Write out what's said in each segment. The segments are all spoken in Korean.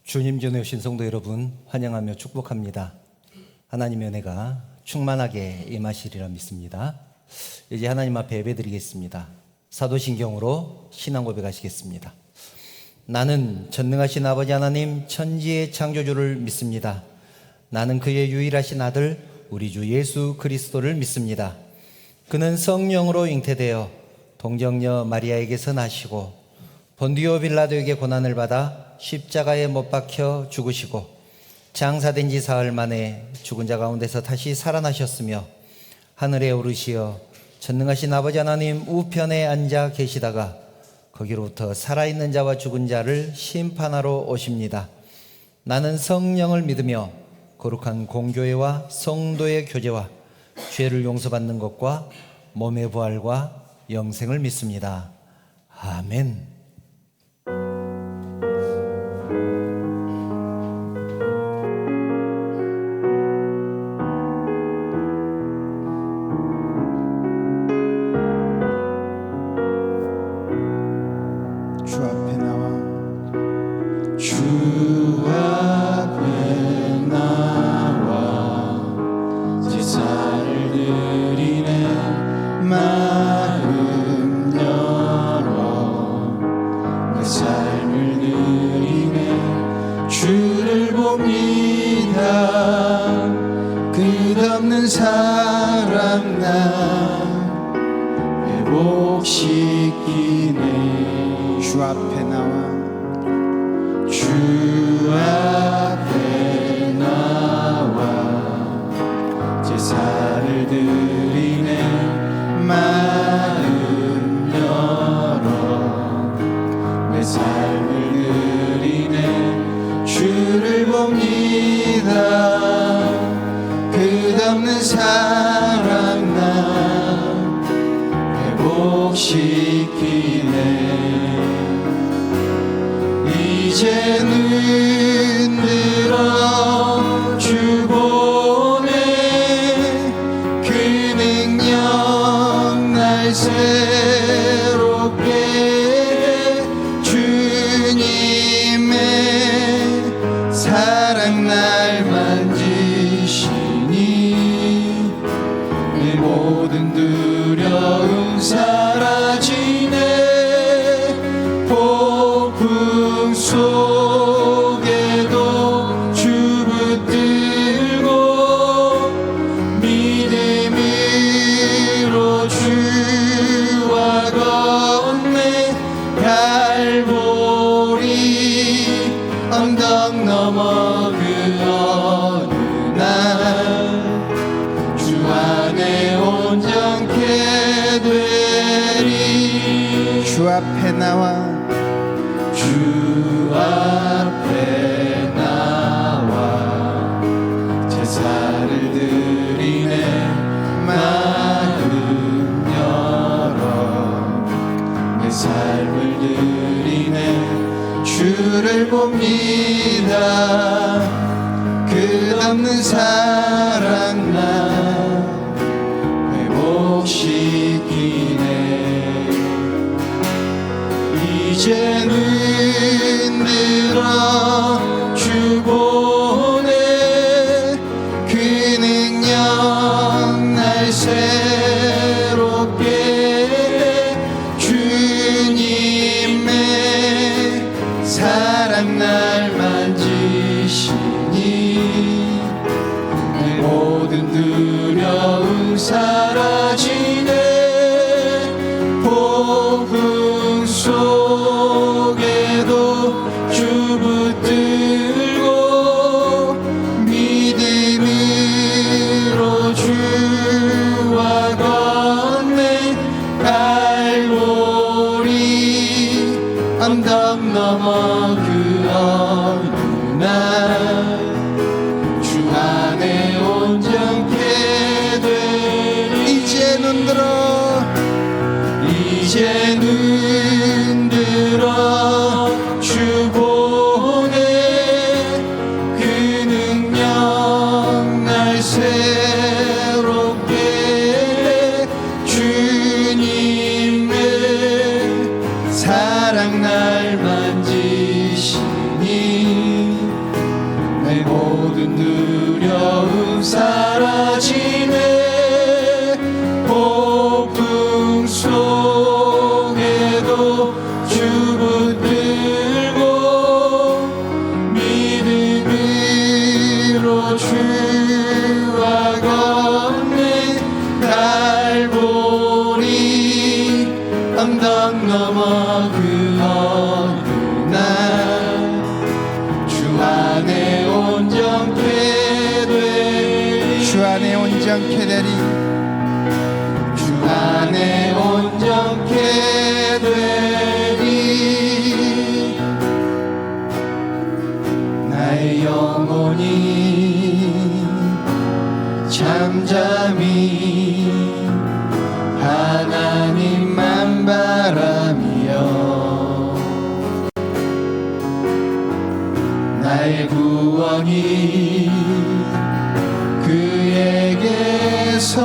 주님 전에 오신 성도 여러분 환영하며 축복합니다. 하나님의 은혜가 충만하게 임하시리라 믿습니다. 이제 하나님 앞에 예배드리겠습니다. 사도신경으로 신앙 고백하시겠습니다. 나는 전능하신 아버지 하나님 천지의 창조주를 믿습니다. 나는 그의 유일하신 아들 우리 주 예수 그리스도를 믿습니다. 그는 성령으로 잉태되어 동정녀 마리아에게서 나시고 본디오 빌라도에게 고난을 받아 십자가에 못 박혀 죽으시고 장사된 지 사흘 만에 죽은 자 가운데서 다시 살아나셨으며 하늘에 오르시어 전능하신 아버지 하나님 우편에 앉아 계시다가 거기로부터 살아있는 자와 죽은 자를 심판하러 오십니다. 나는 성령을 믿으며 거룩한 공교회와 성도의 교제와 죄를 용서받는 것과 몸의 부활과 영생을 믿습니다. 아멘. 끝없는 사랑 나 회복시키네. 주 앞에 나와 주 앞에 나와 제사를 드리네. 마음 열어 내 삶을 드리네. 주를 봅니다. 끝없는 사랑 나 회복시키네. 이제는 들어 주 보내. 그 능력 날 새롭게 주님의 사랑 날 만지시니 내 모든 두려움 사라지네. 폭풍 속에도 주 붙들고 믿음으로 주와 걷네. 갈보리 언덕 넘어 그 어느 날 주 안에 온전케 되리. 주 앞에 나와 주 앞에 나와 제사를 드리네. 마음 열어 내 삶을 드리네. 주를 봅니다. 끝없는 사랑 나 회복시키네. 이제는 들어 주 보내. 그 능력 날 새롭게 주님의 사랑 날 만지시니 내 모든 두려움 사라지네. 폭풍 속에도 주 붙들고 믿음으로 주와 걷네. 갈보리 언덕 넘어 그 어느 날 주 안에 온전케 되리. 이제는 들어 주 보내. 그 능력 날 새롭게 주님의 사랑 날 만지시니 담당 넘어 그 어느 날 주 안에 온전케 되리 주 안에 온전케 되리 주 안에 온전케 되리 나의 영혼이 잠잠히 하나님만 바라며 나의 구원이 그에게서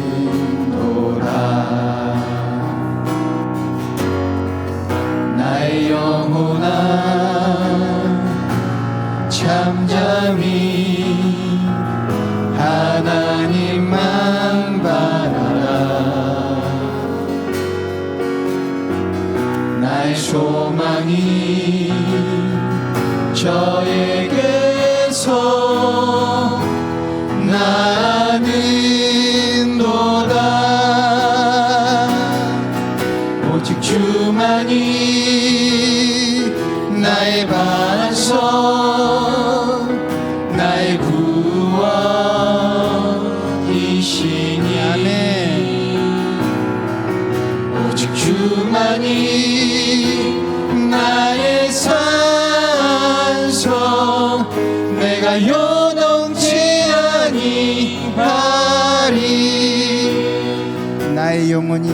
나는도다 나의 영혼아 잠잠히 하나님만 바라라 나의 소망이 저에게서 나는도다 오직 주만이 나의 반석 나의 구원이시니 아멘. 오직 주만이 나의 산성 내가 요동치 아니하리 나의 영혼이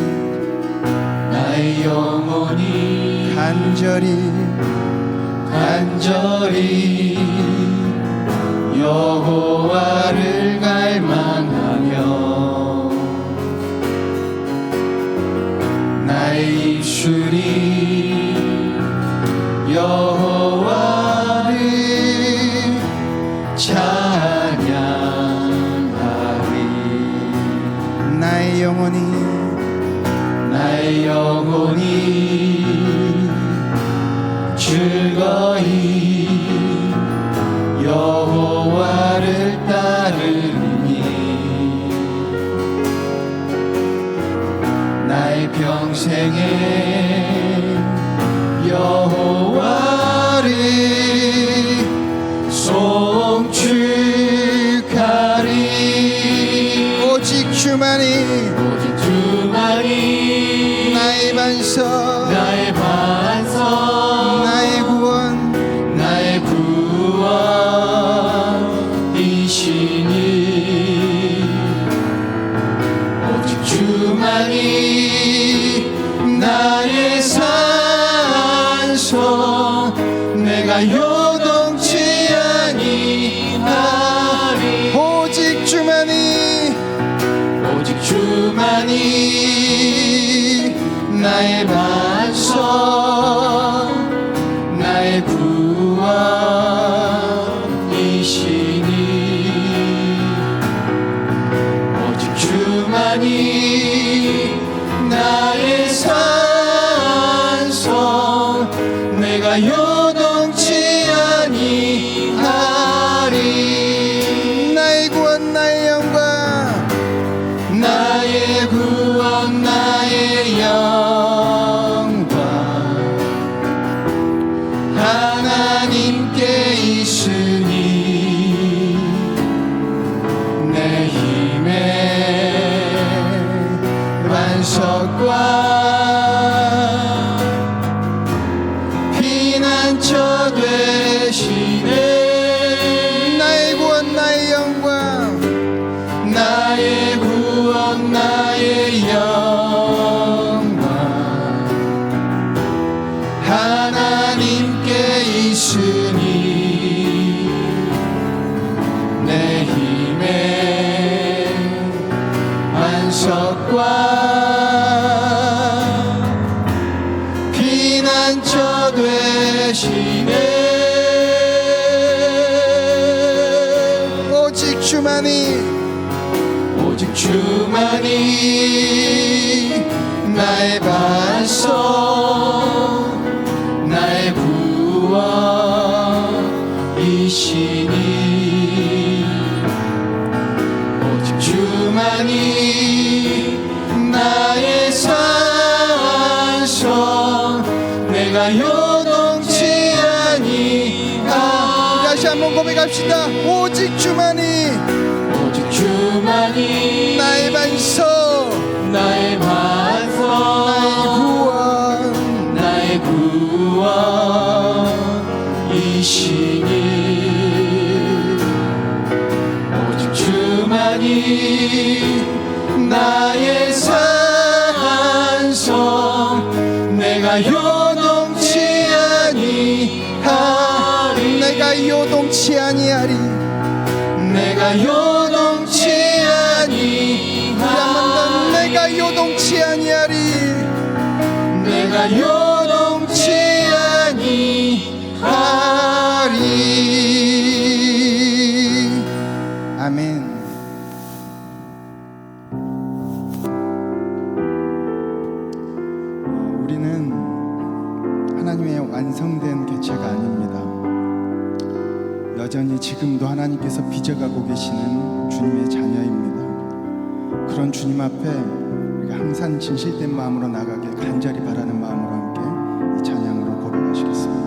간절히 여호와를 갈망하며 나의 입술이 여호와를 찬양하리 나의 영혼이 즐거이 여호와를 따르니 나의 평생에 여호와를 송축하리 오직 주만이 나의 반석 나의 반석 나의 구원 나의 구원이시니 오직 주만이 나의 산성 내가 요동치 아니하리 오직 주만이 나의 반석 나의 구원이시니 오직 주만이 나의 산성 내가 요동치 아니하리 나의 구원 나의 영광 나의 구원 나의 영광 하나님께 있으니 내 힘의 반석과 피난처 되시네 나의 구원 나의 영광 나의 구원 나의 영광 하나님께 있으니 내 힘의 반석과 피난처 되시네 오직 주만이 나의 반석 나의 구원이시니 오직 주만이 고백합시다. 오직 주만이 오직 주만이 나의 반석, 나의 반석 나의 구원이시니 오직 주만이 나의 산성 내가 요동치 아니하리 내가 요동치 아니하리. 내가 요동치 아니하리 내가 요동치 아니하리. 내가 요동치 아니하리. 아멘. 우리는 하나님의 완성된 개체가 아닙니다. 여전히 지금도 하나님께서 빚어가고 계시는 주님의 자녀입니다. 그런 주님 앞에 우리가 항상 진실된 마음으로 나가길 간절히 바라는 마음으로 함께 이 찬양으로 고백하시겠습니다.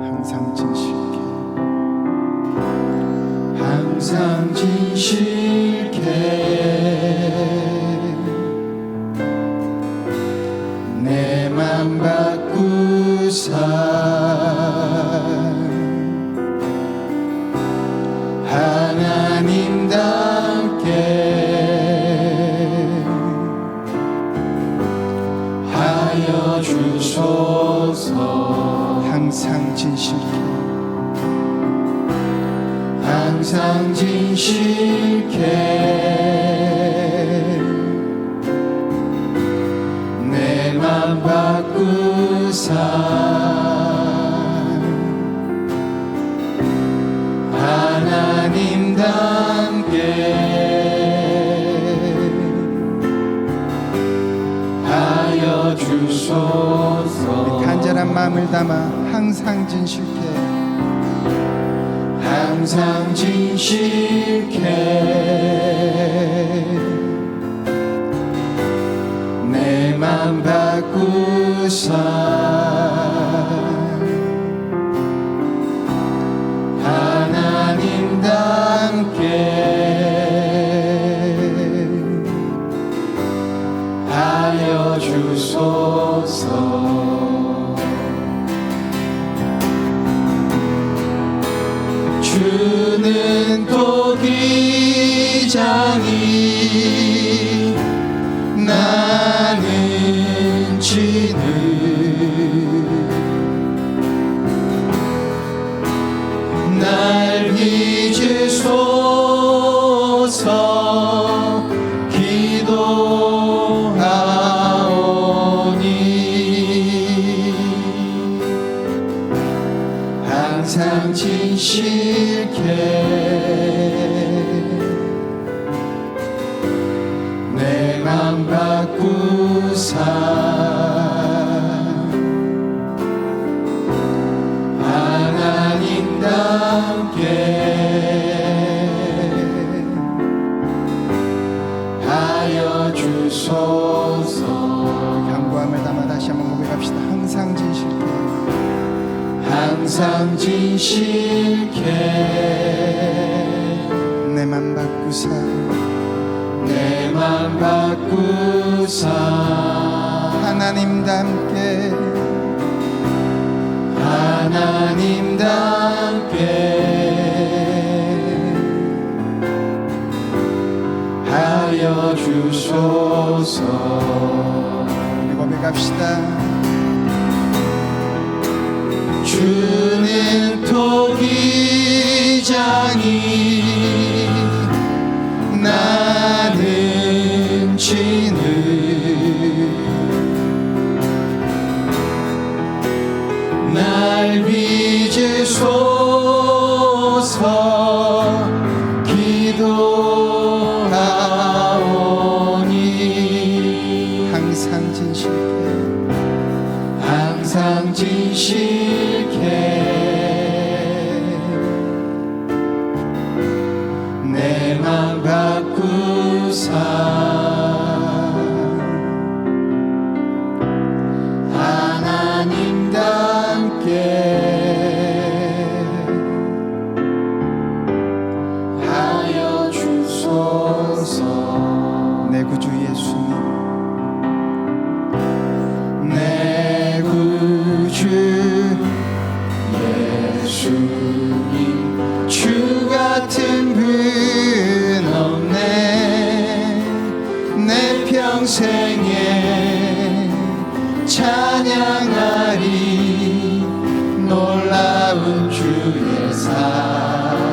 항상 진실게, 항상 진실게 내 맘 바꾸사 하나님답게 하여 주소서. 항상 진실게, 항상 진실게 내 맘 바꾸사 하나님답게 하여 주소서. 간절한 마음을 담아 항상 진실게, 항상 진실게 내 맘 바꾸사 하나님답게 하여 주소서. 주는 토기장이 나는 지는 날 빚으소서 기도하오니 항상 진실게 내 맘 바꾸사 하나님답게 하여 주소서. 간구함을 담아 다시 한번 고백합시다. 항상 진실게, 항상 진실게 내 맘 바꾸사 내 맘 바꾸사 하나님답게 하나님답게 하여 주소서. 우리 고백합시다. 주는 토기장이 나는 지는 날 빚으소서 기도하오니 항상 진실게, 항상 진실게 내 맘 바꾸사 하나님답게 주옵소서. 내 구주 예수님, 내 구주 예수님, 주 같은 분 없네. 내 평생에 찬양하리 놀라운 주의 사랑을.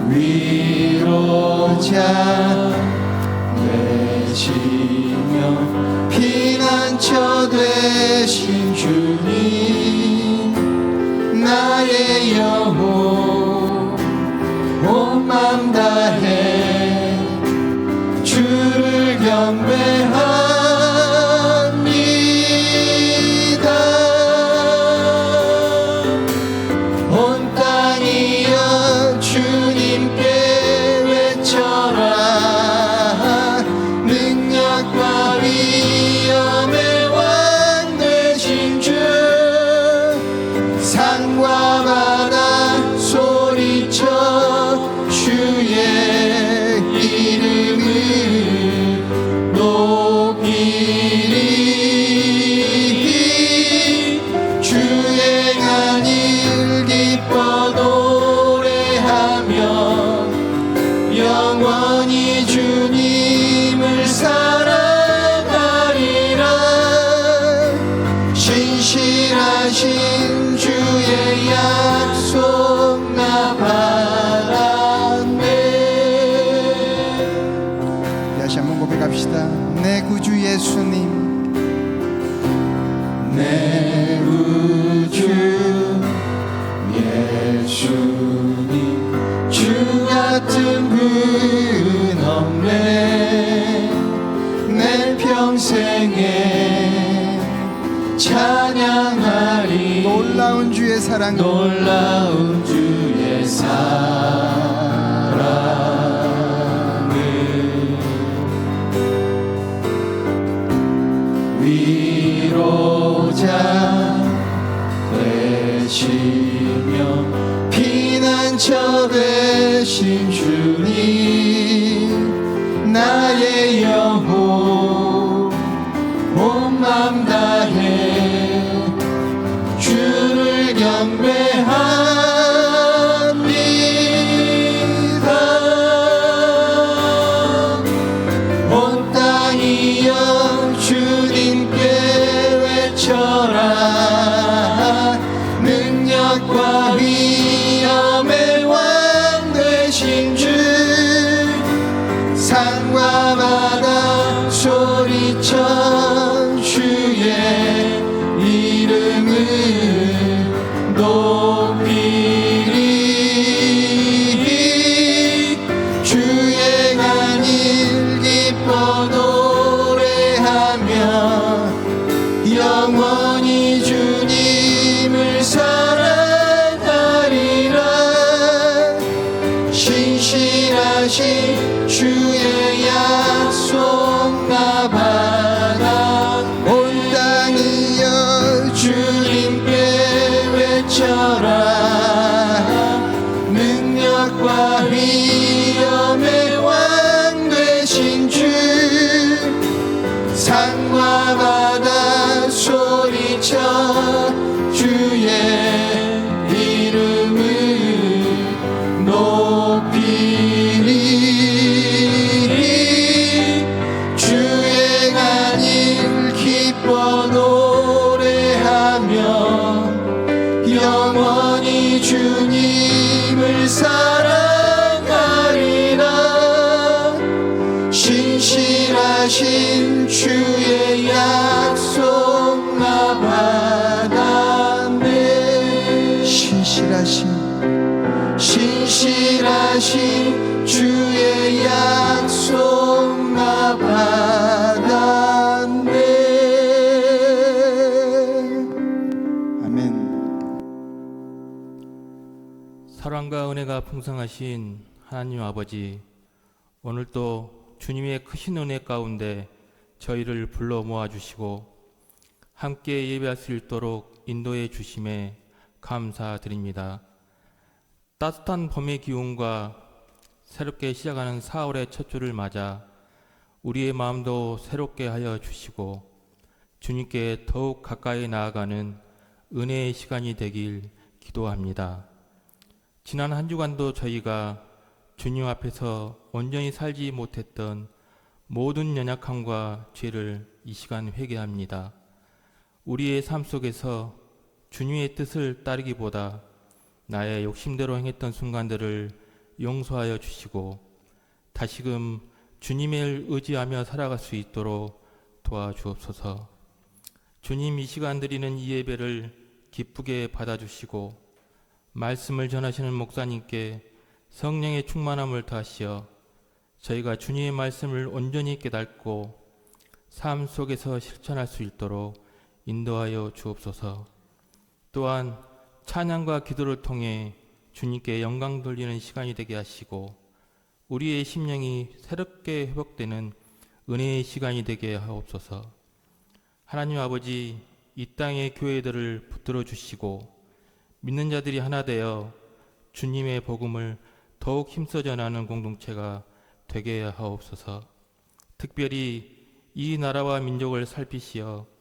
위로자 되시며 피난처 되신 주님, 나의 영혼 온 맘 다해 주를 경배합니다. 온 땅이여 주님께 외쳐라. 능력과 위엄의 왕 되신 주, 산과 바다 소리쳐 주의 이름을 높이리. 주의 행한 일 기뻐 노래하며 영원히 주님을 사랑하리라. 신실하신 주의 약속 나 받았네. 다시 한번 고백합시다. 내 구주 예수님, 내 구주 예수님, 주 같은 분 없네. 내 평생에 찬양하리 놀라운 주의 사랑, 놀라운 주의 사랑을. 위로자 되시며 피난처 되신 주님, 나의 영혼 온 맘 다해 주를 경배합니다. 온 땅이여 주님께 외쳐라. 능력과 위엄의 왕 되신 주, 산과 바다 소리쳐 주의 이름을 높이리. 주의 행한 일 기뻐 노래하며 영원히 주님을 사랑하리라. 신실하신 주의 약속 나 받아. 온 땅이여 주님께 외쳐라. 능력과 위엄의 왕 되신 주, 산과 바다 소리쳐 주의 이름을 높이리. 주의 행한 일 기뻐 노래하며 영원히 주님을 사랑하리라. 신실하신 주의 약속 나 받았네. 신실하신 주의 약속 나 받았네. 아멘. 사랑과 은혜가 풍성하신 하나님 아버지, 오늘도 주님의 크신 은혜 가운데 저희를 불러 모아주시고 함께 예배할 수 있도록 인도해 주심에 감사드립니다. 따뜻한 봄의 기운과 새롭게 시작하는 4월의 첫 주를 맞아 우리의 마음도 새롭게 하여 주시고 주님께 더욱 가까이 나아가는 은혜의 시간이 되길 기도합니다. 지난 한 주간도 저희가 주님 앞에서 온전히 살지 못했던 모든 연약함과 죄를 이 시간 회개합니다. 우리의 삶 속에서 주님의 뜻을 따르기보다 나의 욕심대로 행했던 순간들을 용서하여 주시고 다시금 주님을 의지하며 살아갈 수 있도록 도와주옵소서. 주님, 이 시간 드리는 이 예배를 기쁘게 받아주시고 말씀을 전하시는 목사님께 성령의 충만함을 더하시어 저희가 주님의 말씀을 온전히 깨닫고 삶 속에서 실천할 수 있도록 인도하여 주옵소서. 또한 찬양과 기도를 통해 주님께 영광 돌리는 시간이 되게 하시고 우리의 심령이 새롭게 회복되는 은혜의 시간이 되게 하옵소서. 하나님 아버지, 이 땅의 교회들을 붙들어 주시고 믿는 자들이 하나 되어 주님의 복음을 더욱 힘써 전하는 공동체가 되게 하옵소서. 특별히 이 나라와 민족을 살피시어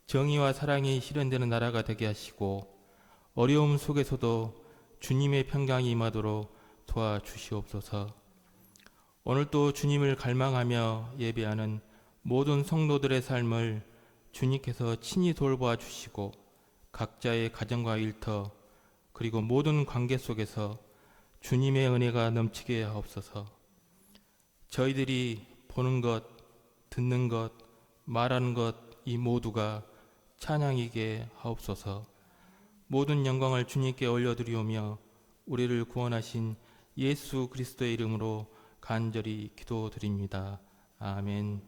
정의와 사랑이 실현되는 나라가 되게 하시고 어려움 속에서도 주님의 평강이 임하도록 도와주시옵소서. 오늘도 주님을 갈망하며 예배하는 모든 성도들의 삶을 주님께서 친히 돌보아 주시고 각자의 가정과 일터 그리고 모든 관계 속에서 주님의 은혜가 넘치게 하옵소서. 저희들이 보는 것, 듣는 것, 말하는 것 이 모두가 찬양이게 하옵소서. 모든 영광을 주님께 올려드리오며 우리를 구원하신 예수 그리스도의 이름으로 간절히 기도드립니다. 아멘.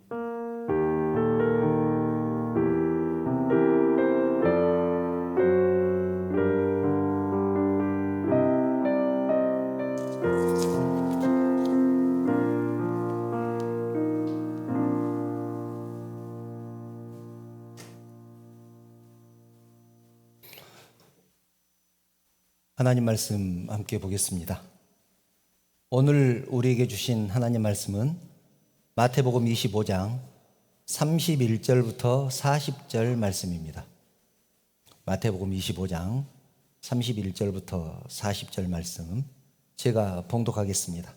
하나님 말씀 함께 보겠습니다. 오늘 우리에게 주신 하나님 말씀은 마태복음 25장 31절부터 40절 말씀입니다. 마태복음 25장 31절부터 40절 말씀 제가 봉독하겠습니다.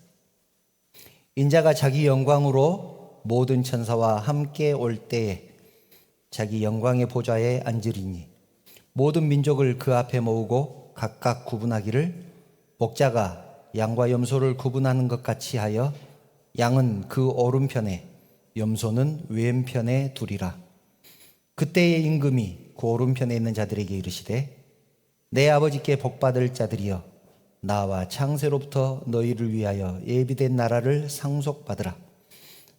인자가 자기 영광으로 모든 천사와 함께 올 때에 자기 영광의 보좌에 앉으리니 모든 민족을 그 앞에 모으고 각각 구분하기를 목자가 양과 염소를 구분하는 것 같이 하여 양은 그 오른편에 염소는 왼편에 두리라. 그때의 임금이 그 오른편에 있는 자들에게 이르시되 내 아버지께 복받을 자들이여 나와 창세로부터 너희를 위하여 예비된 나라를 상속받으라.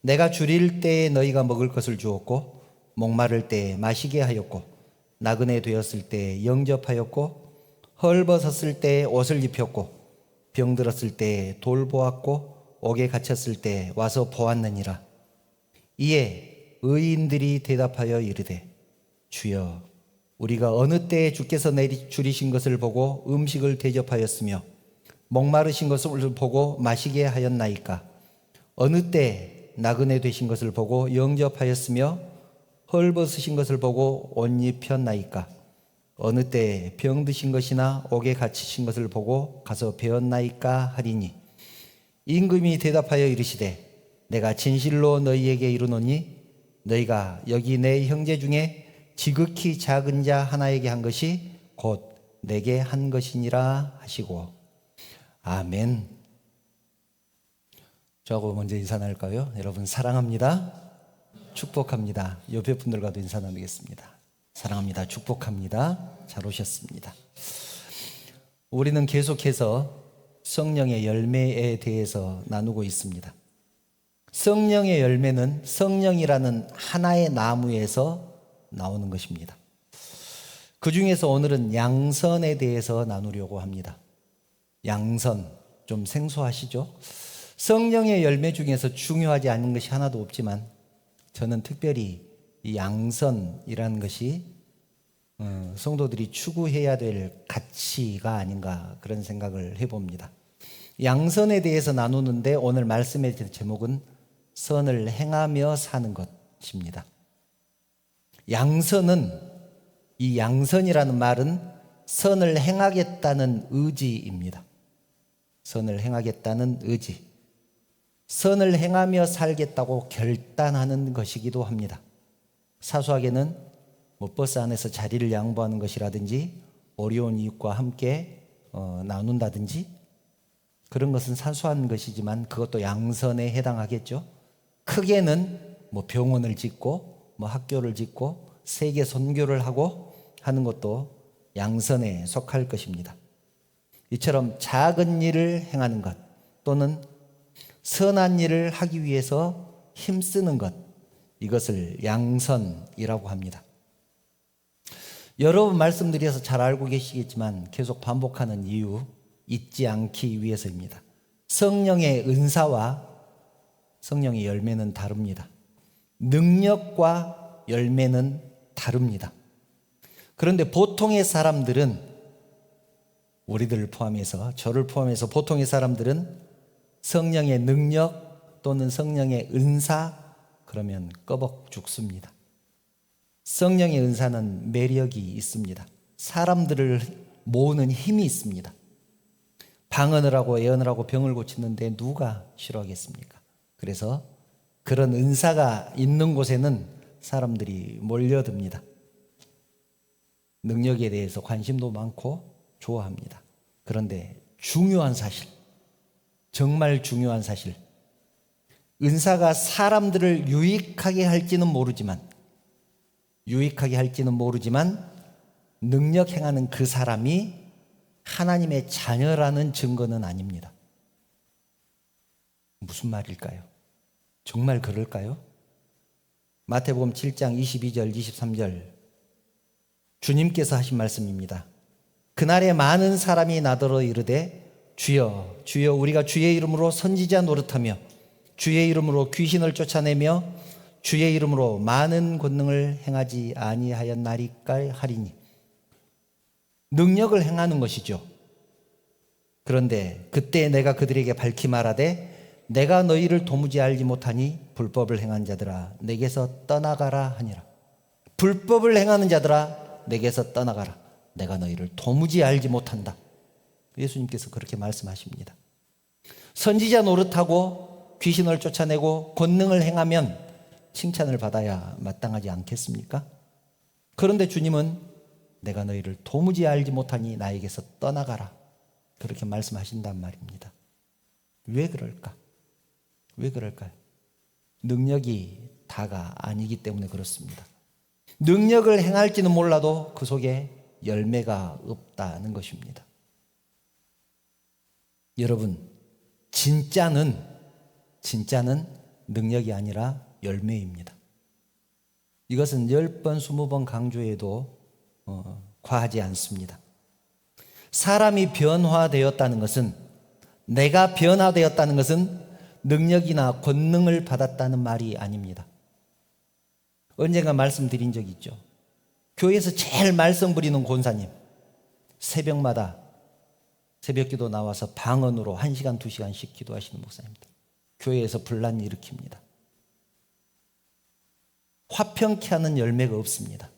내가 줄일 때에 너희가 먹을 것을 주었고 목마를 때에 마시게 하였고 나그네 되었을 때에 영접하였고 헐벗었을 때에 옷을 입혔고 병들었을 때에 돌보았고 옥에 갇혔을 때에 와서 보았느니라. 이에 의인들이 대답하여 이르되 주여 우리가 어느 때에 주께서 줄이신 것을 보고 음식을 대접하였으며 목마르신 것을 보고 마시게 하였나이까. 어느 때에 나그네 되신 것을 보고 영접하였으며 헐벗으신 것을 보고 옷 입혔나이까. 어느 때에 병드신 것이나 옥에 갇히신 것을 보고 가서 배웠나이까 하리니 임금이 대답하여 이르시되 내가 진실로 너희에게 이르노니 너희가 여기 내 형제 중에 지극히 작은 자 하나에게 한 것이 곧 내게 한 것이니라 하시고. 아멘. 저하고 먼저 인사 나눌까요? 여러분 사랑합니다. 축복합니다. 옆에 분들과도 인사 나누겠습니다. 사랑합니다. 축복합니다. 잘 오셨습니다. 우리는 계속해서 성령의 열매에 대해서 나누고 있습니다. 성령의 열매는 성령이라는 하나의 나무에서 나오는 것입니다. 그 중에서 오늘은 양선에 대해서 나누려고 합니다. 양선, 좀 생소하시죠? 성령의 열매 중에서 중요하지 않은 것이 하나도 없지만 저는 특별히 이 양선이라는 것이 성도들이 추구해야 될 가치가 아닌가 그런 생각을 해봅니다. 양선에 대해서 나누는데 오늘 말씀의 제목은 선을 행하며 사는 것입니다. 양선은, 이 양선이라는 말은 선을 행하겠다는 의지입니다. 선을 행하겠다는 의지. 선을 행하며 살겠다고 결단하는 것이기도 합니다. 사소하게는 버스 안에서 자리를 양보하는 것이라든지 어려운 이웃과 함께 나눈다든지 그런 것은 사소한 것이지만 그것도 양선에 해당하겠죠. 크게는 병원을 짓고 학교를 짓고 세계 선교를 하고 하는 것도 양선에 속할 것입니다. 이처럼 작은 일을 행하는 것 또는 선한 일을 하기 위해서 힘쓰는 것, 이것을 양선이라고 합니다. 여러 번 말씀드려서 잘 알고 계시겠지만 계속 반복하는 이유, 잊지 않기 위해서입니다. 성령의 은사와 성령의 열매는 다릅니다. 능력과 열매는 다릅니다. 그런데 보통의 사람들은, 우리들을 포함해서, 저를 포함해서 보통의 사람들은 성령의 능력 또는 성령의 은사 그러면 꺼벅 죽습니다. 성령의 은사는 매력이 있습니다. 사람들을 모으는 힘이 있습니다. 방언을 하고 예언을 하고 병을 고치는데 누가 싫어하겠습니까? 그래서 그런 은사가 있는 곳에는 사람들이 몰려듭니다. 능력에 대해서 관심도 많고 좋아합니다. 그런데 중요한 사실, 정말 중요한 사실, 은사가 사람들을 유익하게 할지는 모르지만 능력 행하는 그 사람이 하나님의 자녀라는 증거는 아닙니다. 무슨 말일까요? 정말 그럴까요? 마태복음 7장 22절 23절 주님께서 하신 말씀입니다. 그날에 많은 사람이 나더러 이르되 주여 주여 우리가 주의 이름으로 선지자 노릇하며 주의 이름으로 귀신을 쫓아내며 주의 이름으로 많은 권능을 행하지 아니하였나리까 하리니. 능력을 행하는 것이죠. 그런데 그때 내가 그들에게 밝히 말하되 내가 너희를 도무지 알지 못하니 불법을 행한 자들아 내게서 떠나가라 하니라. 불법을 행하는 자들아 내게서 떠나가라. 내가 너희를 도무지 알지 못한다. 예수님께서 그렇게 말씀하십니다. 선지자 노릇하고 귀신을 쫓아내고 권능을 행하면 칭찬을 받아야 마땅하지 않겠습니까? 그런데 주님은 내가 너희를 도무지 알지 못하니 나에게서 떠나가라. 그렇게 말씀하신단 말입니다. 왜 그럴까? 왜 그럴까요? 능력이 다가 아니기 때문에 그렇습니다. 능력을 행할지는 몰라도 그 속에 열매가 없다는 것입니다. 여러분, 진짜는 능력이 아니라 열매입니다. 이것은 10번, 20번 강조해도 과하지 않습니다. 사람이 변화되었다는 것은, 내가 변화되었다는 것은 능력이나 권능을 받았다는 말이 아닙니다. 언젠가 말씀드린 적이 있죠. 교회에서 제일 말썽 부리는 권사님, 새벽마다 새벽기도 나와서 방언으로 1시간, 2시간씩 기도하시는 목사님들, 교회에서 분란 일으킵니다. 화평케 하는 열매가 없습니다.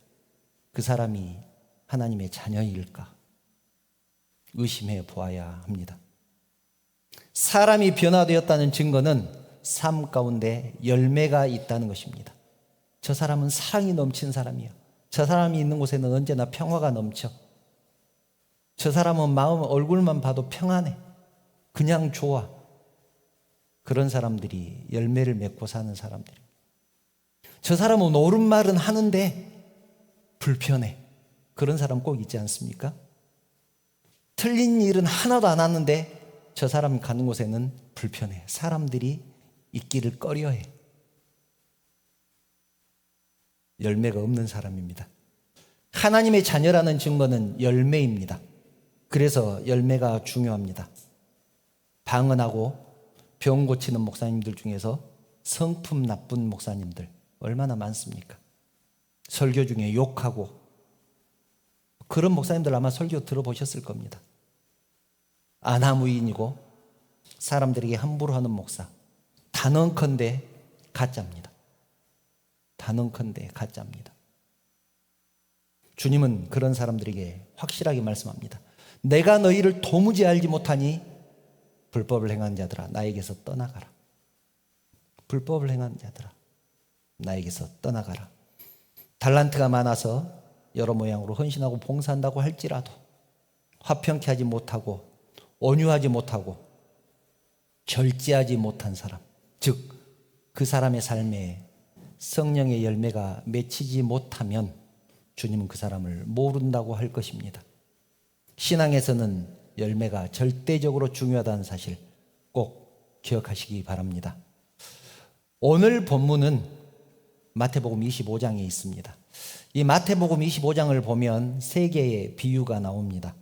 그 사람이 하나님의 자녀일까 의심해 보아야 합니다. 사람이 변화되었다는 증거는 삶 가운데 열매가 있다는 것입니다. 저 사람은 사랑이 넘치는 사람이야. 저 사람이 있는 곳에는 언제나 평화가 넘쳐. 저 사람은 마음, 얼굴만 봐도 평안해. 그냥 좋아. 그런 사람들이 열매를 맺고 사는 사람들입니다. 저 사람은 옳은 말은 하는데 불편해. 그런 사람 꼭 있지 않습니까? 틀린 일은 하나도 안 하는데 저 사람 가는 곳에는 불편해. 사람들이 있기를 꺼려해. 열매가 없는 사람입니다. 하나님의 자녀라는 증거는 열매입니다. 그래서 열매가 중요합니다. 방언하고 병 고치는 목사님들 중에서 성품 나쁜 목사님들 얼마나 많습니까? 설교 중에 욕하고 그런 목사님들 아마 설교 들어보셨을 겁니다. 아나무인이고 사람들에게 함부로 하는 목사. 단언컨대 가짜입니다. 단언컨대 가짜입니다. 주님은 그런 사람들에게 확실하게 말씀합니다. 내가 너희를 도무지 알지 못하니 불법을 행하는 자들아 나에게서 떠나가라. 불법을 행하는 자들아 나에게서 떠나가라. 달란트가 많아서 여러 모양으로 헌신하고 봉사한다고 할지라도 화평케 하지 못하고 온유하지 못하고 절제하지 못한 사람, 즉 그 사람의 삶에 성령의 열매가 맺히지 못하면 주님은 그 사람을 모른다고 할 것입니다. 신앙에서는 열매가 절대적으로 중요하다는 사실 꼭 기억하시기 바랍니다. 오늘 본문은 마태복음 25장에 있습니다. 이 마태복음 25장을 보면 세 개의 비유가 나옵니다.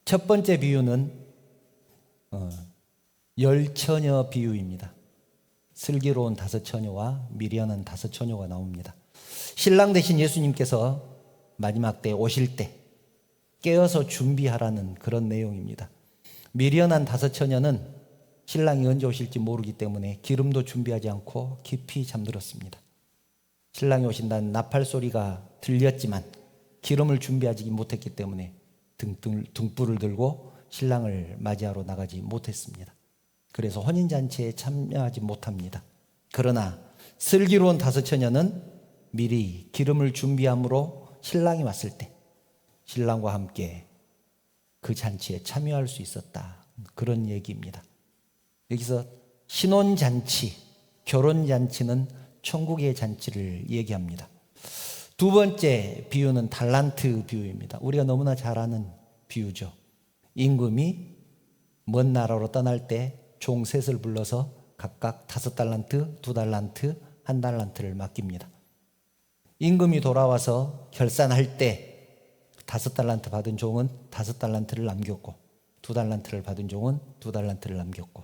첫 번째 비유는 열처녀 비유입니다. 슬기로운 5처녀와 미련한 5처녀가 나옵니다. 신랑 되신 예수님께서 마지막 때 오실 때 깨어서 준비하라는 그런 내용입니다. 미련한 5처녀는 신랑이 언제 오실지 모르기 때문에 기름도 준비하지 않고 깊이 잠들었습니다. 신랑이 오신다는 나팔 소리가 들렸지만 기름을 준비하지 못했기 때문에 등불을 들고 신랑을 맞이하러 나가지 못했습니다. 그래서 혼인잔치에 참여하지 못합니다. 그러나 슬기로운 5처녀는 미리 기름을 준비함으로 신랑이 왔을 때 신랑과 함께 그 잔치에 참여할 수 있었다. 그런 얘기입니다. 여기서 신혼잔치, 결혼잔치는 천국의 잔치를 얘기합니다. 두 번째 비유는 달란트 비유입니다. 우리가 너무나 잘 아는 비유죠. 임금이 먼 나라로 떠날 때 종 셋을 불러서 각각 5달란트, 2달란트, 1달란트를 맡깁니다. 임금이 돌아와서 결산할 때 5달란트 받은 종은 5달란트를 남겼고 2달란트를 받은 종은 2달란트를 남겼고,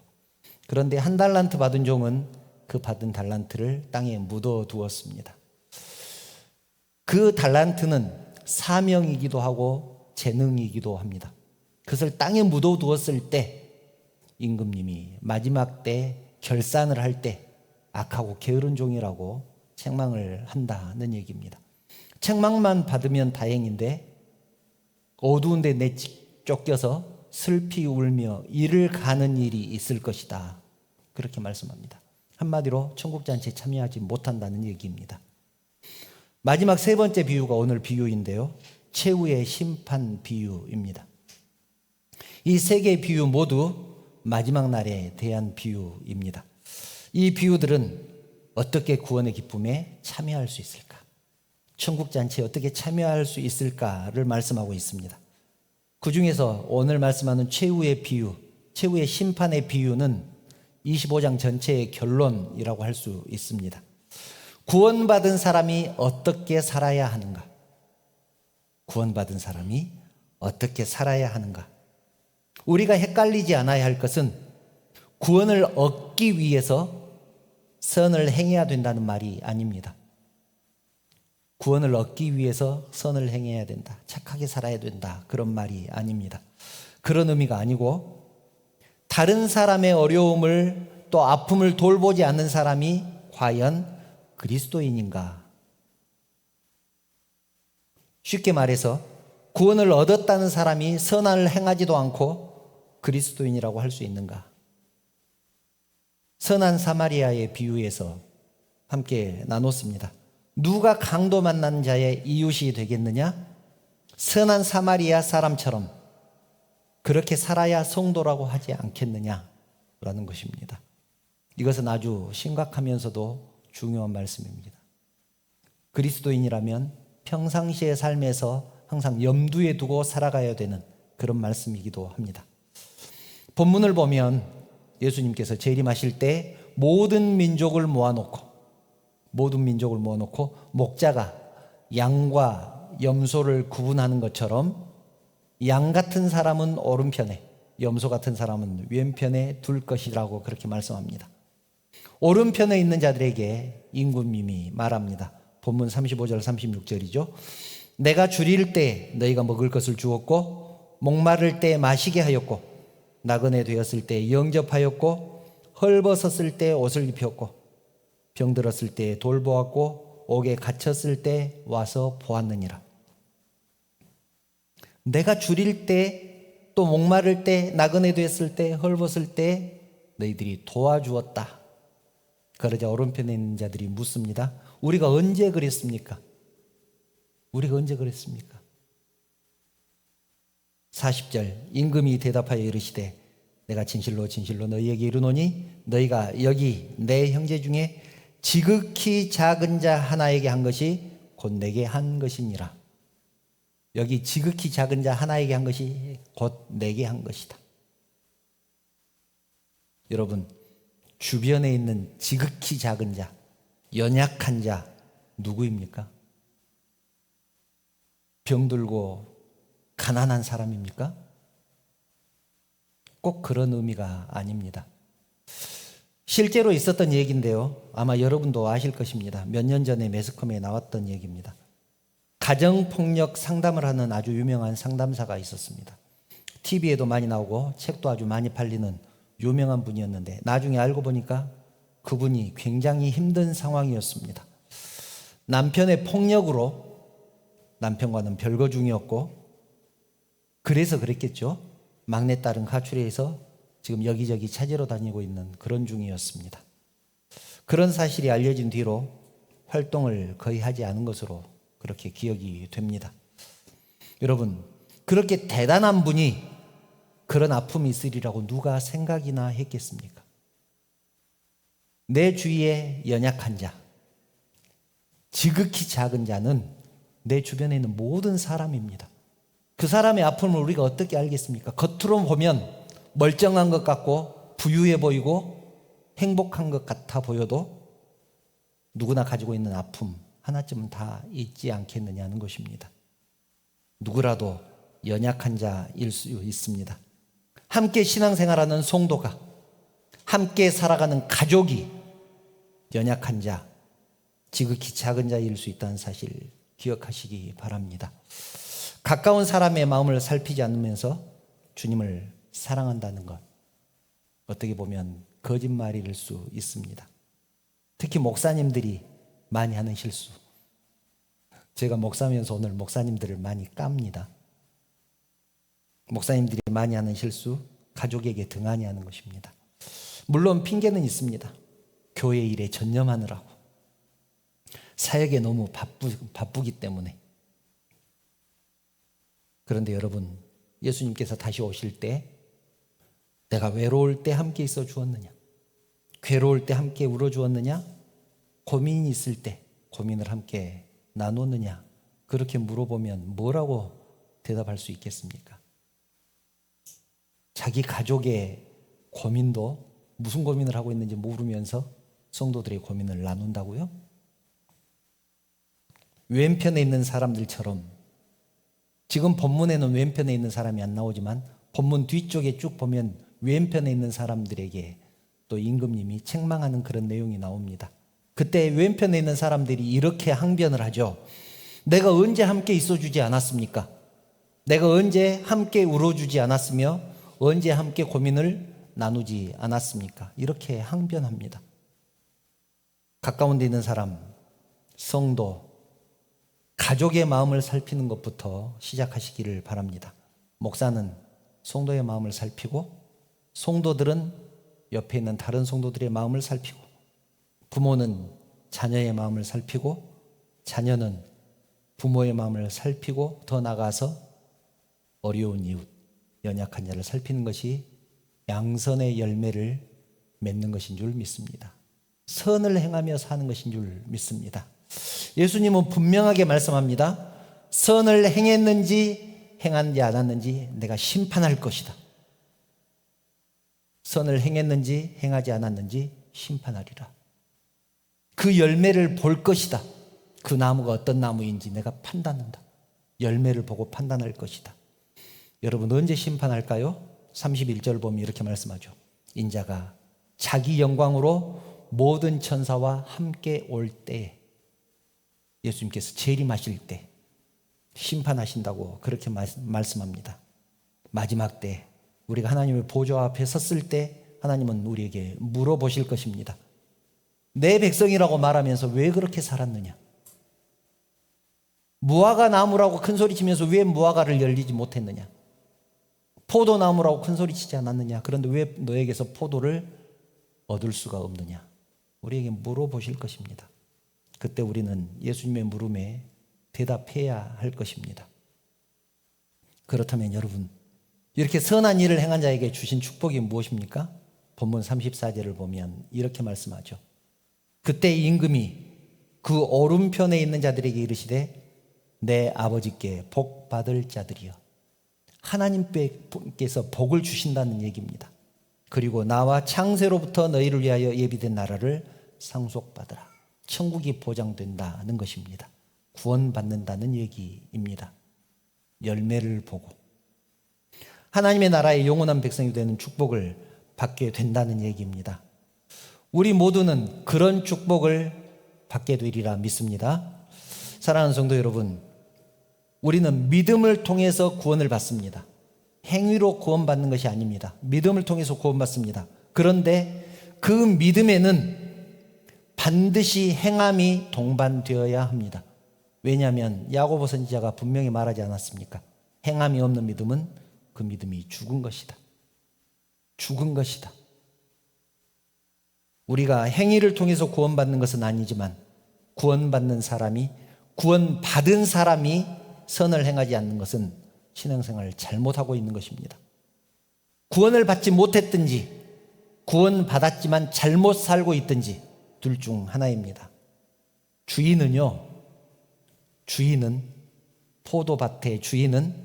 그런데 1달란트 받은 종은 그 받은 달란트를 땅에 묻어 두었습니다. 그 달란트는 사명이기도 하고 재능이기도 합니다. 그것을 땅에 묻어 두었을 때 임금님이 마지막 때 결산을 할 때 악하고 게으른 종이라고 책망을 한다는 얘기입니다. 책망만 받으면 다행인데 어두운 데 쫓겨서 슬피 울며 이를 가는 일이 있을 것이다. 그렇게 말씀합니다. 한마디로 천국잔치에 참여하지 못한다는 얘기입니다. 마지막 세 번째 비유가 오늘 비유인데요. 최후의 심판 비유입니다. 이 세 개의 비유 모두 마지막 날에 대한 비유입니다. 이 비유들은 어떻게 구원의 기쁨에 참여할 수 있을까? 천국잔치에 어떻게 참여할 수 있을까를 말씀하고 있습니다. 그 중에서 오늘 말씀하는 최후의 비유, 최후의 심판의 비유는 25장 전체의 결론이라고 할 수 있습니다. 구원받은 사람이 어떻게 살아야 하는가? 구원받은 사람이 어떻게 살아야 하는가? 우리가 헷갈리지 않아야 할 것은 구원을 얻기 위해서 선을 행해야 된다는 말이 아닙니다. 구원을 얻기 위해서 선을 행해야 된다, 착하게 살아야 된다, 그런 말이 아닙니다. 그런 의미가 아니고 다른 사람의 어려움을 또 아픔을 돌보지 않는 사람이 과연 그리스도인인가? 쉽게 말해서 구원을 얻었다는 사람이 선을 행하지도 않고 그리스도인이라고 할 수 있는가? 선한 사마리아의 비유에서 함께 나눴습니다. 누가 강도 만난 자의 이웃이 되겠느냐? 선한 사마리아 사람처럼 그렇게 살아야 성도라고 하지 않겠느냐라는 것입니다. 이것은 아주 심각하면서도 중요한 말씀입니다. 그리스도인이라면 평상시의 삶에서 항상 염두에 두고 살아가야 되는 그런 말씀이기도 합니다. 본문을 보면 예수님께서 재림하실 때 모든 민족을 모아놓고 목자가 양과 염소를 구분하는 것처럼 양 같은 사람은 오른편에, 염소 같은 사람은 왼편에 둘 것이라고 그렇게 말씀합니다. 오른편에 있는 자들에게 임금님이 말합니다. 본문 35절 36절이죠. 내가 줄일 때 너희가 먹을 것을 주었고 목마를 때 마시게 하였고 나그네 되었을 때 영접하였고 헐벗었을 때 옷을 입혔고 병들었을 때 돌보았고 옥에 갇혔을 때 와서 보았느니라. 내가 줄일 때 또 목마를 때 나그네 되었을 때 헐벗을 때 너희들이 도와주었다. 그러자 오른편에 있는 자들이 묻습니다. 우리가 언제 그랬습니까? 우리가 언제 그랬습니까? 40절 임금이 대답하여 이르시되 내가 진실로 진실로 너희에게 이르노니 너희가 여기 내 형제 중에 지극히 작은 자 하나에게 한 것이 곧 내게 한 것이니라. 여기 지극히 작은 자 하나에게 한 것이 곧 내게 한 것이다. 여러분, 주변에 있는 지극히 작은 자, 연약한 자 누구입니까? 병들고 가난한 사람입니까? 꼭 그런 의미가 아닙니다. 실제로 있었던 얘기인데요. 아마 여러분도 아실 것입니다. 몇 년 전에 매스컴에 나왔던 얘기입니다. 가정폭력 상담을 하는 아주 유명한 상담사가 있었습니다. TV에도 많이 나오고 책도 아주 많이 팔리는 유명한 분이었는데 나중에 알고 보니까 그분이 굉장히 힘든 상황이었습니다. 남편의 폭력으로 남편과는 별거 중이었고 그래서 그랬겠죠. 막내딸은 가출해서 지금 여기저기 찾으러 다니고 있는 그런 중이었습니다. 그런 사실이 알려진 뒤로 활동을 거의 하지 않은 것으로 그렇게 기억이 됩니다. 여러분, 그렇게 대단한 분이 그런 아픔이 있으리라고 누가 생각이나 했겠습니까? 내 주위에 연약한 자, 지극히 작은 자는 내 주변에 있는 모든 사람입니다. 그 사람의 아픔을 우리가 어떻게 알겠습니까? 겉으로 보면 멀쩡한 것 같고 부유해 보이고 행복한 것 같아 보여도 누구나 가지고 있는 아픔 하나쯤은 다 있지 않겠느냐는 것입니다. 누구라도 연약한 자일 수 있습니다. 함께 신앙생활하는 성도가, 함께 살아가는 가족이 연약한 자, 지극히 작은 자일 수 있다는 사실 기억하시기 바랍니다. 가까운 사람의 마음을 살피지 않으면서 주님을 사랑한다는 것, 어떻게 보면 거짓말일 수 있습니다. 특히 목사님들이 많이 하는 실수. 제가 목사면서 오늘 목사님들을 많이 깝니다. 목사님들이 많이 하는 실수, 가족에게 등한히 하는 것입니다. 물론 핑계는 있습니다. 교회 일에 전념하느라고. 사역에 너무 바쁘기 때문에. 그런데 여러분, 예수님께서 다시 오실 때 내가 외로울 때 함께 있어 주었느냐? 괴로울 때 함께 울어 주었느냐? 고민이 있을 때 고민을 함께 나눴느냐? 그렇게 물어보면 뭐라고 대답할 수 있겠습니까? 자기 가족의 고민도 무슨 고민을 하고 있는지 모르면서 성도들의 고민을 나눈다고요? 왼편에 있는 사람들처럼, 지금 본문에는 왼편에 있는 사람이 안 나오지만 본문 뒤쪽에 쭉 보면 왼편에 있는 사람들에게 또 임금님이 책망하는 그런 내용이 나옵니다. 그때 왼편에 있는 사람들이 이렇게 항변을 하죠. 내가 언제 함께 있어주지 않았습니까? 내가 언제 함께 울어주지 않았으며 언제 함께 고민을 나누지 않았습니까? 이렇게 항변합니다. 가까운 데 있는 사람, 성도, 가족의 마음을 살피는 것부터 시작하시기를 바랍니다. 목사는 성도의 마음을 살피고, 성도들은 옆에 있는 다른 성도들의 마음을 살피고, 부모는 자녀의 마음을 살피고, 자녀는 부모의 마음을 살피고, 더 나아가서 어려운 이웃, 연약한 자를 살피는 것이 양선의 열매를 맺는 것인 줄 믿습니다. 선을 행하며 사는 것인 줄 믿습니다. 예수님은 분명하게 말씀합니다. 선을 행했는지 행하지 않았는지 내가 심판할 것이다. 선을 행했는지 행하지 않았는지 심판하리라. 그 열매를 볼 것이다. 그 나무가 어떤 나무인지 내가 판단한다. 열매를 보고 판단할 것이다. 여러분, 언제 심판할까요? 31절 보면 이렇게 말씀하죠. 인자가 자기 영광으로 모든 천사와 함께 올 때, 예수님께서 재림하실 때, 심판하신다고 그렇게 말씀합니다. 마지막 때 우리가 하나님의 보좌 앞에 섰을 때 하나님은 우리에게 물어보실 것입니다. 내 백성이라고 말하면서 왜 그렇게 살았느냐? 무화과 나무라고 큰 소리 치면서 왜 무화과를 열리지 못했느냐? 포도나무라고 큰 소리 치지 않았느냐? 그런데 왜 너에게서 포도를 얻을 수가 없느냐? 우리에게 물어보실 것입니다. 그때 우리는 예수님의 물음에 대답해야 할 것입니다. 그렇다면 여러분, 이렇게 선한 일을 행한 자에게 주신 축복이 무엇입니까? 본문 34절을 보면 이렇게 말씀하죠. 그때 임금이 그 오른편에 있는 자들에게 이르시되 내 아버지께 복 받을 자들이여. 하나님께서 복을 주신다는 얘기입니다. 그리고 나와 창세로부터 너희를 위하여 예비된 나라를 상속받으라. 천국이 보장된다는 것입니다. 구원받는다는 얘기입니다. 열매를 보고 하나님의 나라의 영원한 백성이 되는 축복을 받게 된다는 얘기입니다. 우리 모두는 그런 축복을 받게 되리라 믿습니다. 사랑하는 성도 여러분, 우리는 믿음을 통해서 구원을 받습니다. 행위로 구원받는 것이 아닙니다. 믿음을 통해서 구원받습니다. 그런데 그 믿음에는 반드시 행함이 동반되어야 합니다. 왜냐하면 야고보 선지자가 분명히 말하지 않았습니까? 행함이 없는 믿음은 그 믿음이 죽은 것이다. 죽은 것이다. 우리가 행위를 통해서 구원받는 것은 아니지만 구원받은 사람이 선을 행하지 않는 것은 신앙생활을 잘못하고 있는 것입니다. 구원을 받지 못했든지 구원받았지만 잘못 살고 있든지 둘 중 하나입니다. 주인은 포도밭의 주인은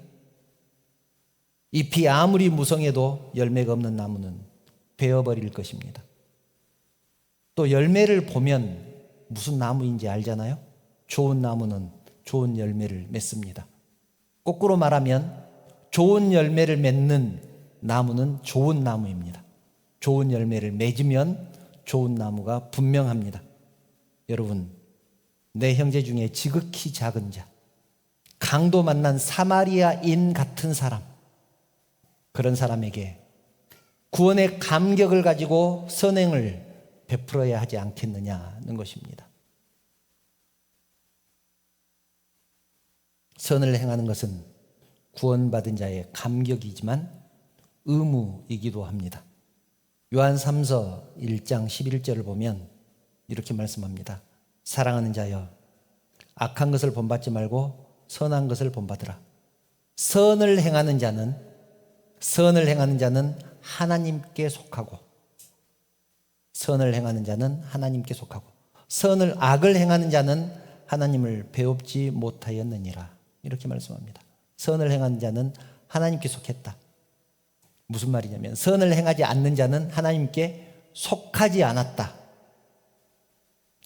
잎이 아무리 무성해도 열매가 없는 나무는 베어버릴 것입니다. 또 열매를 보면 무슨 나무인지 알잖아요. 좋은 나무는 좋은 열매를 맺습니다. 거꾸로 말하면 좋은 열매를 맺는 나무는 좋은 나무입니다. 좋은 열매를 맺으면 좋은 나무가 분명합니다. 여러분, 내 형제 중에 지극히 작은 자, 강도 만난 사마리아인 같은 사람, 그런 사람에게 구원의 감격을 가지고 선행을 베풀어야 하지 않겠느냐는 것입니다. 선을 행하는 것은 구원받은 자의 감격이지만 의무이기도 합니다. 요한 3서 1장 11절을 보면 이렇게 말씀합니다. 사랑하는 자여, 악한 것을 본받지 말고 선한 것을 본받으라. 선을 행하는 자는 하나님께 속하고 악을 행하는 자는 하나님을 배웁지 못하였느니라. 이렇게 말씀합니다. 선을 행하는 자는 하나님께 속했다. 무슨 말이냐면 선을 행하지 않는 자는 하나님께 속하지 않았다.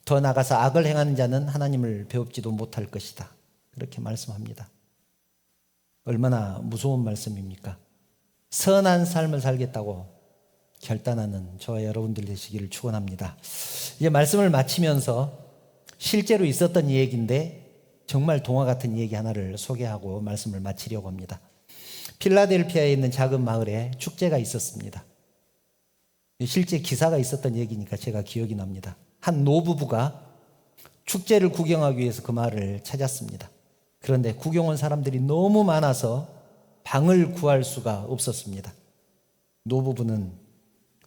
더 나아가서 악을 행하는 자는 하나님을 배웁지도 못할 것이다. 그렇게 말씀합니다. 얼마나 무서운 말씀입니까? 선한 삶을 살겠다고 결단하는 저와 여러분들 되시기를 축원합니다. 이제 말씀을 마치면서 실제로 있었던 얘기인데 정말 동화 같은 얘기 하나를 소개하고 말씀을 마치려고 합니다. 필라델피아에 있는 작은 마을에 축제가 있었습니다. 실제 기사가 있었던 얘기니까 제가 기억이 납니다. 한 노부부가 축제를 구경하기 위해서 그 마을을 찾았습니다. 그런데 구경 온 사람들이 너무 많아서 방을 구할 수가 없었습니다. 노부부는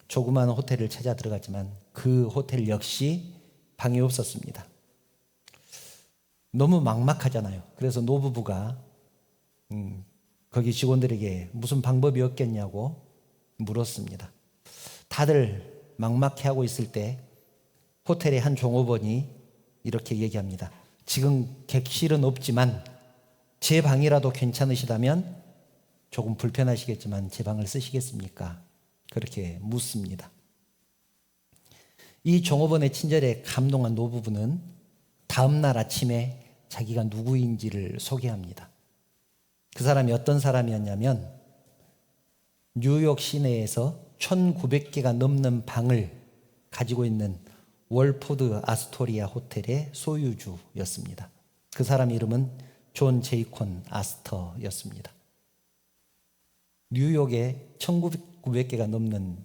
조그마한 호텔을 찾아 들어갔지만 그 호텔 역시 방이 없었습니다. 너무 막막하잖아요. 그래서 노부부가 거기 직원들에게 무슨 방법이 없겠냐고 물었습니다. 다들 막막해하고 있을 때 호텔의 한 종업원이 이렇게 얘기합니다. 지금 객실은 없지만 제 방이라도 괜찮으시다면 조금 불편하시겠지만 제 방을 쓰시겠습니까? 그렇게 묻습니다. 이 종업원의 친절에 감동한 노부부는 다음 날 아침에 자기가 누구인지를 소개합니다. 그 사람이 어떤 사람이었냐면 뉴욕 시내에서 1900개가 넘는 방을 가지고 있는 월포드 아스토리아 호텔의 소유주였습니다. 그 사람 이름은 존 제이콘 아스터였습니다. 뉴욕에 1900개가 넘는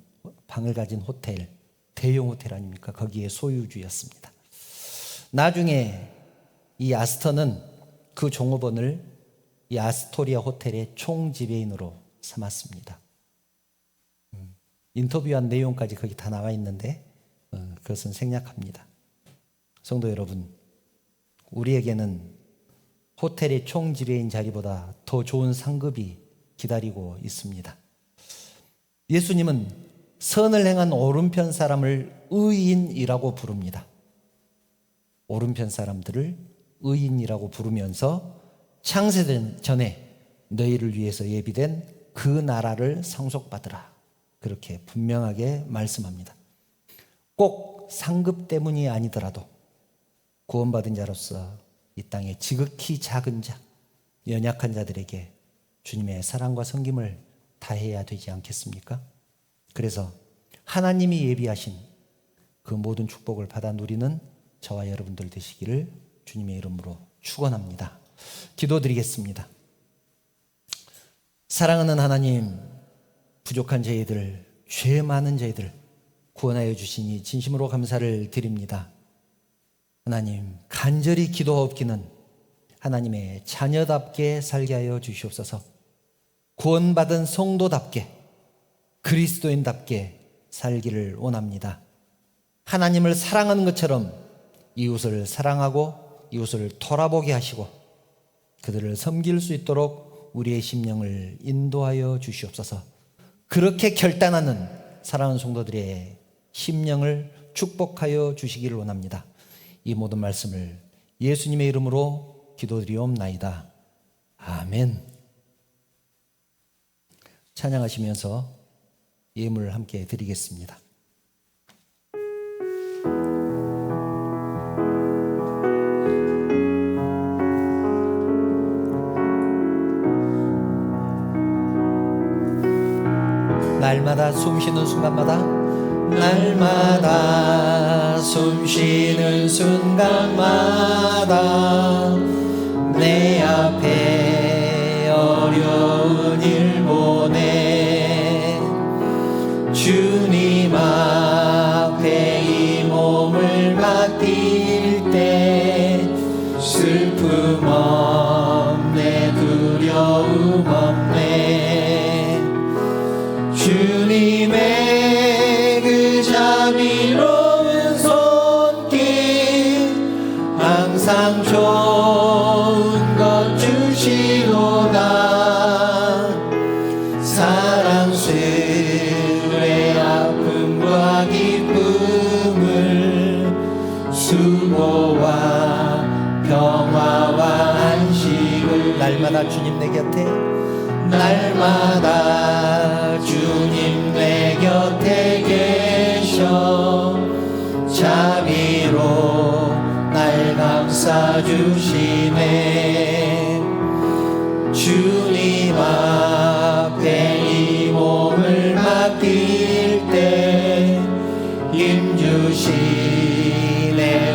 방을 가진 호텔, 대형 호텔 아닙니까? 거기에 소유주였습니다. 나중에 이 아스터는 그 종업원을 이 아스토리아 호텔의 총지배인으로 삼았습니다. 인터뷰한 내용까지 거기 다 나와 있는데 그것은 생략합니다. 성도 여러분, 우리에게는 호텔의 총지배인 자리보다 더 좋은 상급이 기다리고 있습니다. 예수님은 선을 행한 오른편 사람을 의인이라고 부릅니다. 오른편 사람들을 의인이라고 부르면서 창세 전에 너희를 위해서 예비된 그 나라를 상속받으라, 그렇게 분명하게 말씀합니다. 꼭 상급 때문이 아니더라도 구원받은 자로서 이 땅에 지극히 작은 자, 연약한 자들에게 주님의 사랑과 섬김을 다해야 되지 않겠습니까? 그래서 하나님이 예비하신 그 모든 축복을 받아 누리는 저와 여러분들 되시기를 주님의 이름으로 축원합니다. 기도드리겠습니다. 사랑하는 하나님, 부족한 저희들, 죄 많은 저희들 구원하여 주시니 진심으로 감사를 드립니다. 하나님, 간절히 기도하옵기는 하나님의 자녀답게 살게 하여 주시옵소서. 구원받은 성도답게, 그리스도인답게 살기를 원합니다. 하나님을 사랑하는 것처럼 이웃을 사랑하고 이웃을 돌아보게 하시고 그들을 섬길 수 있도록 우리의 심령을 인도하여 주시옵소서. 그렇게 결단하는 사랑하는 성도들의 심령을 축복하여 주시기를 원합니다. 이 모든 말씀을 예수님의 이름으로 기도드리옵나이다. 아멘. 찬양하시면서 예물 함께 드리겠습니다. 날마다 숨쉬는 순간마다, 날마다 숨쉬는 순간마다 내 앞에 어려운 일 보내 주님 앞에 이 몸을 맡길 때 슬픔 없네, 두려움 없네. 주님의 그 자비로운 손길 항상 좋은 것 주시도다. 사랑스레 아픔과 기쁨을, 수고와 평화와 안식을 날마다 주님 내 곁에, 날마다 주님 내 곁에 계셔 자비로 날 감싸주시네. 주님 앞에 이 몸을 맡길 때 힘주시네,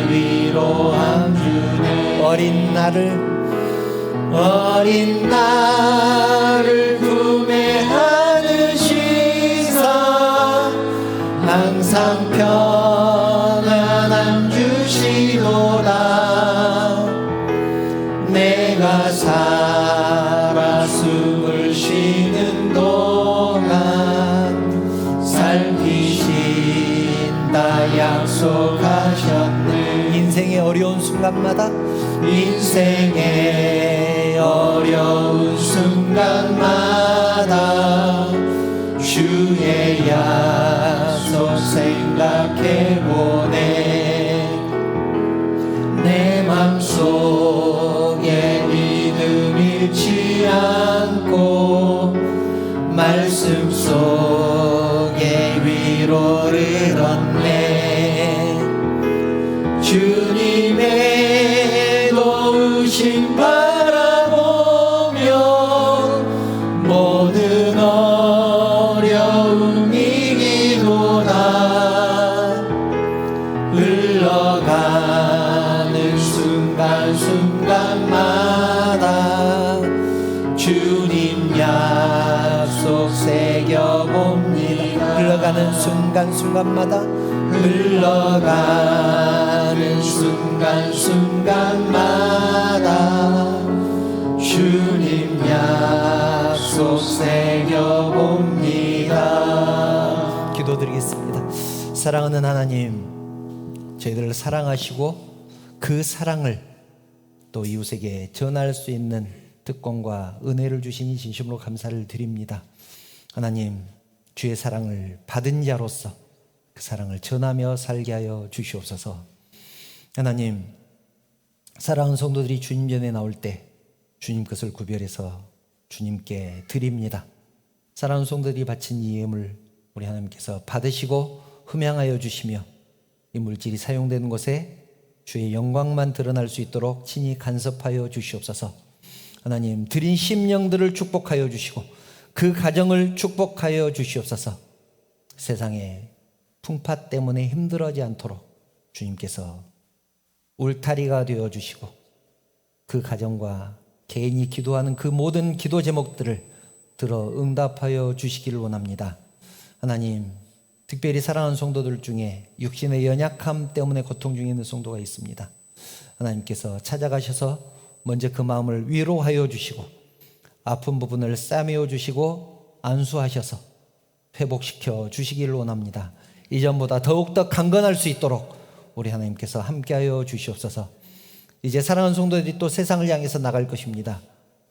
위로함 주네. 어린 나를 품에 안으시사 항상 편안함 주시도다. 내가 살아 숨을 쉬는 동안 살피신다 약속하셨네. 인생의 어려운 순간마다, 인생의 어려운 순간마다 주의 약속 생각해보네. 내 맘속에 믿음 잃지 않고 말씀 속에 위로를 얻네. 주님의 도우심 바라보며 모든 어려움 이기도다. 흘러가는 순간순간마다 봅니다. 흘러가는 순간순간마다 흘러가는 순간순간마다 주님 약속 새겨봅니다. 기도드리겠습니다. 사랑하는 하나님, 저희들을 사랑하시고 그 사랑을 또 이웃에게 전할 수 있는 특권과 은혜를 주시니 진심으로 감사를 드립니다. 하나님, 주의 사랑을 받은 자로서 그 사랑을 전하며 살게 하여 주시옵소서. 하나님, 사랑하는 성도들이 주님 전에 나올 때 주님 것을 구별해서 주님께 드립니다. 사랑하는 성도들이 바친 이 예물 우리 하나님께서 받으시고 흠양하여 주시며 이 물질이 사용되는 곳에 주의 영광만 드러날 수 있도록 친히 간섭하여 주시옵소서. 하나님, 드린 심령들을 축복하여 주시고 그 가정을 축복하여 주시옵소서. 세상에 풍파 때문에 힘들어하지 않도록 주님께서 울타리가 되어 주시고 그 가정과 개인이 기도하는 그 모든 기도 제목들을 들어 응답하여 주시기를 원합니다. 하나님, 특별히 사랑하는 성도들 중에 육신의 연약함 때문에 고통 중에 있는 성도가 있습니다. 하나님께서 찾아가셔서 먼저 그 마음을 위로하여 주시고 아픈 부분을 싸매어 주시고 안수하셔서 회복시켜 주시기를 원합니다. 이전보다 더욱더 강건할 수 있도록 우리 하나님께서 함께하여 주시옵소서. 이제 사랑하는 성도들이 또 세상을 향해서 나갈 것입니다.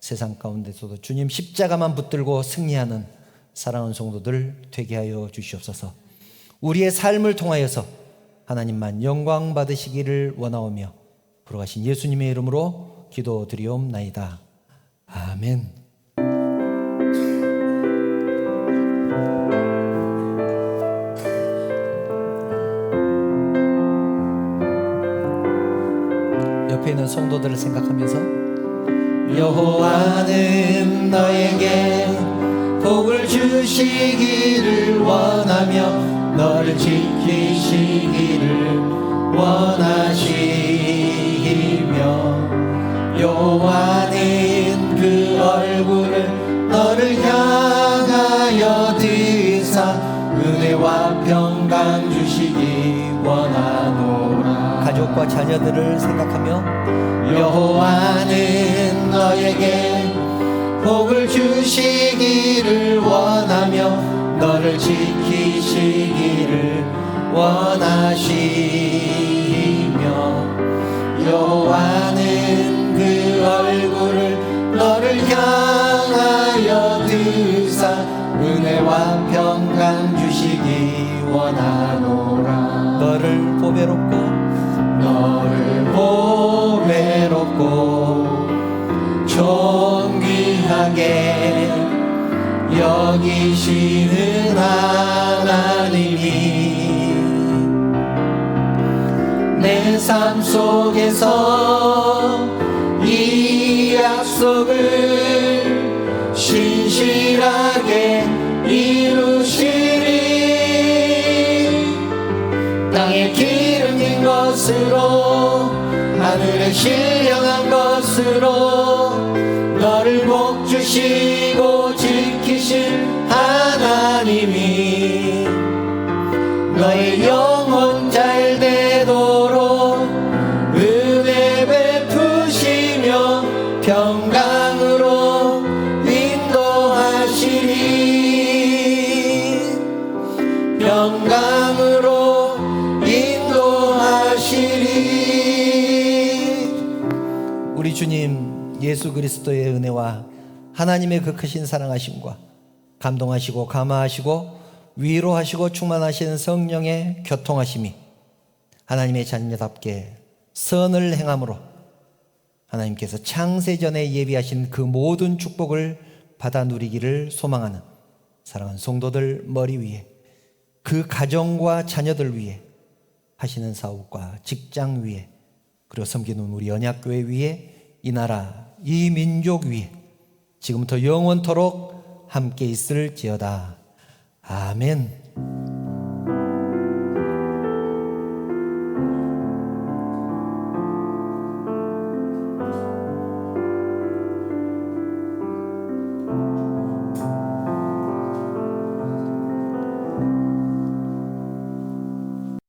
세상 가운데서도 주님 십자가만 붙들고 승리하는 사랑하는 성도들 되게 하여 주시옵소서. 우리의 삶을 통하여서 하나님만 영광 받으시기를 원하오며 부르가신 예수님의 이름으로 기도드리옵나이다. 아멘. 옆에 있는 성도들을 생각하면서 여호와는 너에게 복을 주시기를 원하며 너를 지키시기를 원하시며 여호와는 그 얼굴을 너를 향하여 드사 은혜와 평강 주시기 원하노라. 가족과 자녀들을 생각하며 여호와는 너에게 복을 주시기를 원하며 너를 지키시기를 원하시며 여호와는 그 얼굴을 너를 향하여 드사 은혜와 평강 주시기 원하노라. 너를 보배롭고 존귀하게 여기시는 하나님이 내 삶 속에서 이 약속을 신실하게 이루시리. 땅에 기름진 것으로 하늘에 신령한 것으로 너를 복주시고 지키실 하나님이 너의 영혼 잘 되도록 은혜 베푸시며 평강으로 인도하시리. 평강으로 인도하시리. 우리 주님 예수 그리스도의 은혜와 하나님의 그 크신 사랑하심과 감동하시고 감화하시고 위로하시고 충만하시는 성령의 교통하심이 하나님의 자녀답게 선을 행함으로 하나님께서 창세전에 예비하신 그 모든 축복을 받아 누리기를 소망하는 사랑하는 성도들 머리 위에, 그 가정과 자녀들 위에, 하시는 사업과 직장 위에, 그리고 섬기는 우리 언약교회 위에, 이 나라 이 민족 위에 지금부터 영원토록 함께 있을지어다. 아멘.